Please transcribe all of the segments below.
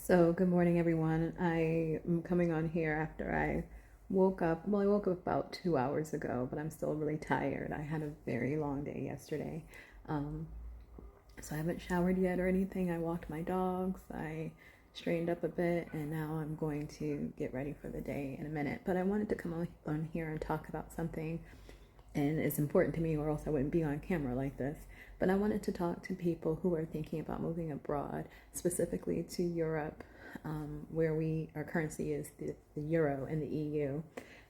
So, good morning, everyone. I am coming on here after I woke up. Well, I woke up about 2 hours ago, but I'm still really tired. I had a very long day yesterday. Um, so, I haven't showered yet or anything. I walked my dogs, I straightened up a bit, and now I'm going to get ready for the day in a minute. But I wanted to come on here and talk about something, and it's important to me, or else I wouldn't be on camera like this. But I wanted to talk to people who are thinking about moving abroad, specifically to Europe, where our currency is the euro and the EU,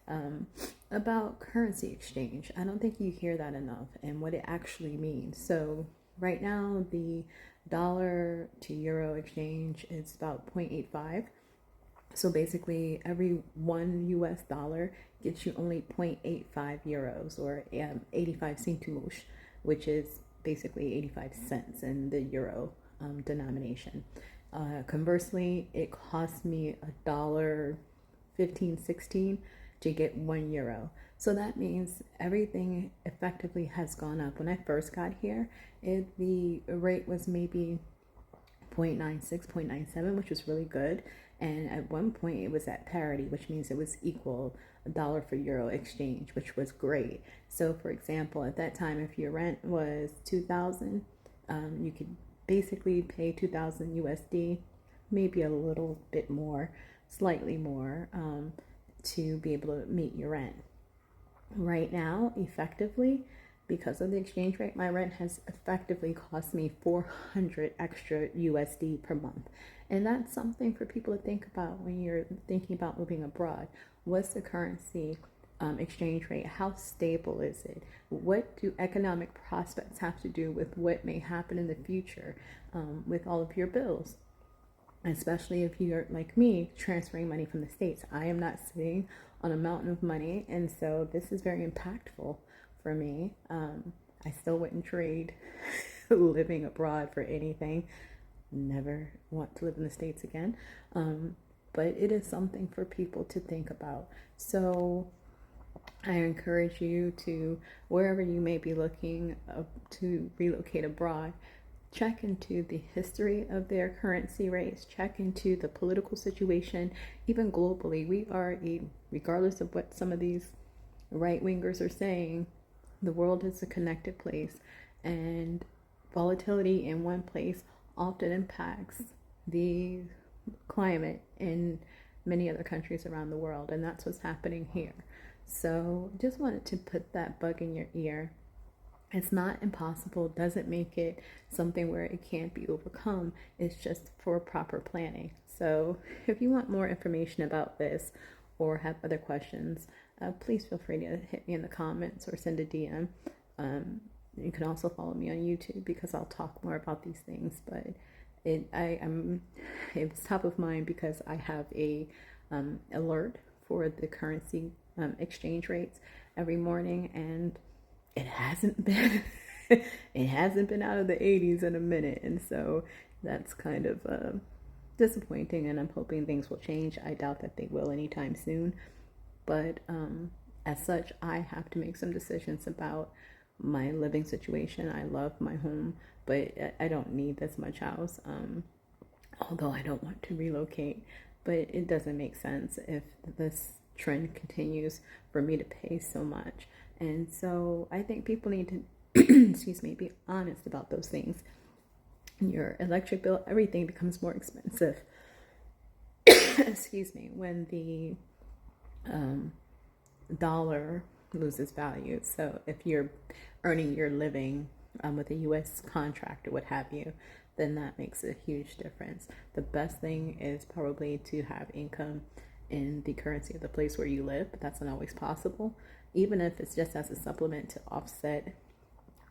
um, about currency exchange. I don't think you hear that enough and what it actually means. So right now, the dollar to euro exchange is about 0.85. So basically, every one US dollar gets you only 0.85 euros or 85 centimos, which is basically 85 cents in the euro denomination. Conversely, it cost me a dollar 15, 16 to get 1 euro. So that means everything effectively has gone up. When I first got here, the rate was maybe 0.96, 0.97, which was really good. And at one point it was at parity, which means it was equal a dollar for euro exchange, which was great. So for example, at that time, if your rent was 2,000, you could basically pay 2,000 USD, maybe a little bit more, slightly more, to be able to meet your rent. Right now, effectively, because of the exchange rate, my rent has effectively cost me 400 extra USD per month. And that's something for people to think about when you're thinking about moving abroad. What's the currency exchange rate? How stable is it? What do economic prospects have to do with what may happen in the future with all of your bills? Especially if you're like me, transferring money from the States. I am not sitting on a mountain of money, and so this is very impactful for me. I still wouldn't trade living abroad for anything. Never want to live in the States again. But it is something for people to think about. So I encourage you to, wherever you may be looking to relocate abroad, check into the history of their currency rates, check into the political situation, even globally. Regardless of what some of these right wingers are saying, the world is a connected place, and volatility in one place often impacts the climate in many other countries around the world, and that's what's happening here. So just wanted to put that bug in your ear. It's not impossible, doesn't make it something where it can't be overcome. It's just for proper planning. So if you want more information about this or have other questions, please feel free to hit me in the comments or send a DM. You can also follow me on YouTube because I'll talk more about these things. But it's top of mind because I have a alert for the currency exchange rates every morning, and it hasn't been out of the 80s in a minute, and so that's kind of disappointing, and I'm hoping things will change. I doubt that they will anytime soon, but as such, I have to make some decisions about my living situation. I love my home, but I don't need this much house, although I don't want to relocate. But it doesn't make sense if this trend continues for me to pay so much. And so I think people need to, excuse me, be honest about those things. Your electric bill, everything becomes more expensive, excuse me, when the dollar loses value. So if you're earning your living with a U.S. contract or what have you, then that makes a huge difference. The best thing is probably to have income in the currency of the place where you live, but that's not always possible, even if it's just as a supplement to offset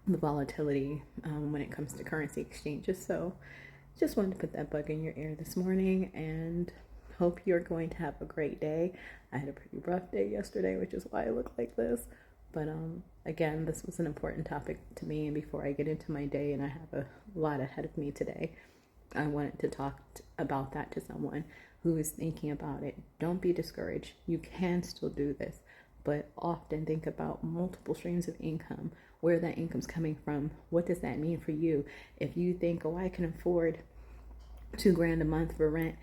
the volatility when it comes to currency exchanges. So just wanted to put that bug in your ear this morning, and hope you're going to have a great day. I had a pretty rough day yesterday, which is why I look like this. But again, this was an important topic to me, and before I get into my day, and I have a lot ahead of me today, I wanted to talk about that to someone who is thinking about it. Don't be discouraged. You can still do this, but often think about multiple streams of income, where that income's coming from. What does that mean for you? If you think, oh, I can afford 2 grand a month for rent.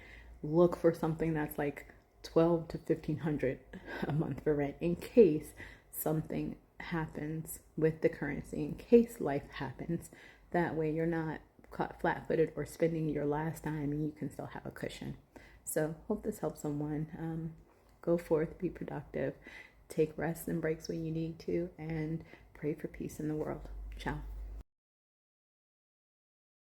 Look for something that's like 12 to 1500 a month for rent in case something happens with the currency, in case life happens. That way you're not caught flat-footed or spending your last dime, and you can still have a cushion. So hope this helps someone. Go forth, be productive, take rests and breaks when you need to, and pray for peace in the world. Ciao.